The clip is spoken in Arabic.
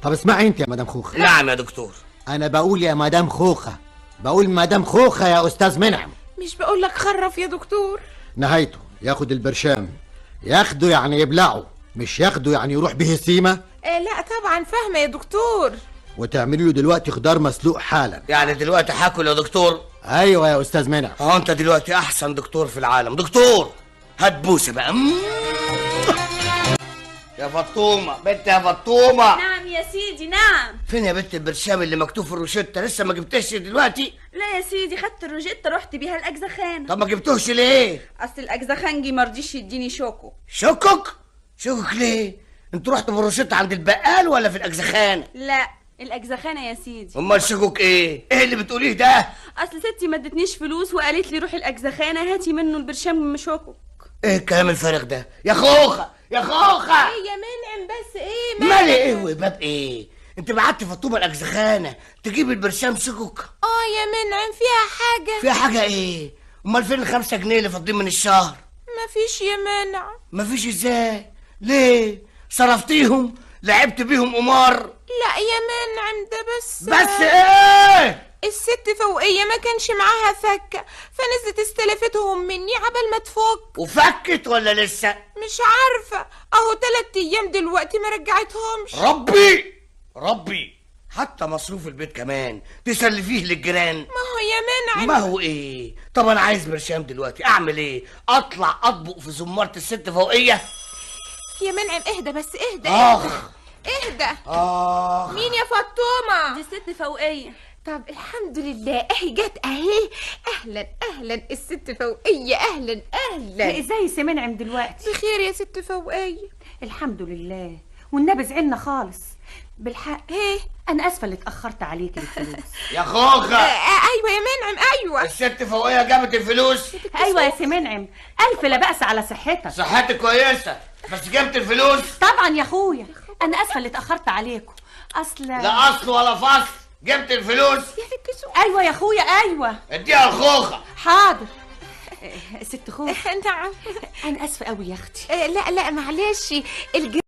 طب اسمعي انت يا مدام خوخه. نعم يا دكتور. انا بقول يا مدام خوخه، بقول مدام خوخه يا استاذ منعم. مش بقول لك خرف يا دكتور؟ نهايته ياخد البرشام، ياخده يعني يبلعه، مش ياخده يعني يروح به سيمه. لا طبعا فاهمه يا دكتور. وتعملي له دلوقتي خضار مسلوق حالا. يعني دلوقتي هاكل يا دكتور؟ ايوه يا استاذ منعم. انت دلوقتي احسن دكتور في العالم. دكتور هات بوسه بقى. يا فطومه، بنت يا فطومه. نعم يا سيدي نعم. فين يا بنت البرشام اللي مكتوب في الروشته؟ لسه ما جبتهش دلوقتي؟ لا يا سيدي، خدت الروجيتا رحت بيها الاجزخانه. طب ما جبتوش ليه؟ اصل الاجزخانجي مرضيش يديني شوكو. شكك ليه؟ انتوا رحتوا بالروشته عند البقال ولا في الاجزخانه؟ لا الاجزخانه يا سيدي. امال شكك ايه اللي بتقوليه ده؟ اصل ستي ما ادتنيش فلوس وقالت لي روحي الاجزخانه هاتي منه البرشام شوكو. ايه الكلام الفارغ ده يا خوخه يا خوخه؟ ايه يا منعم بس ايه مالي ايه وباب ايه؟ انت بعت فطومه الاجزخانه تجيب البرشام شكك؟ يا منعم فيها حاجه ايه؟ امال فين ال5 جنيه اللي فاضلين من الشهر؟ مفيش يا منعم. مفيش ازاي؟ ليه؟ صرفتيهم؟ لعبت بيهم قمار؟ لا يا منعم ده بس ايه؟ الست فوقية ما كانش معاها فكة فنزلت استلفتهم مني عبل ما تفك. وفكت ولا لسه؟ مش عارفة اهو 3 ايام دلوقتي ما رجعتهمش. ربي حتى مصروف البيت كمان تسلفيه للجيران. ما هو يا منعم. ما هو ايه؟ طب انا عايز برشام دلوقتي، اعمل ايه؟ اطلع اطبق في زمارة الست فوقية؟ يا منعم اهدى بس اهدى. اهدى. مين يا فطومة؟ دي ست فوقيه. طب الحمد لله اهي جت اهي. اهلا الست فوقية. اهلا ازاي سي منعم دلوقتي؟ بخير يا ست فوقية. الحمد لله. والنبي زعلنا خالص بالحق. ايه انا اسفه اللي اتاخرت عليكي بالفلوس. يا خوخه. ايوه يا منعم ايوه. الست فوقية جابت الفلوس. ايوه يا سي منعم، الف لا باس على صحتك. صحتك كويسه بس جابت الفلوس. طبعا يا اخويا انا اسفه اللي اتاخرت عليكم. لا اصل ولا فصل، جبت الفلوس. ايوه يا اخويا ايوه. اديها الخوخه. حاضر. ست خوخه نعم. انا اسفه قوي يا اختي. لا معلش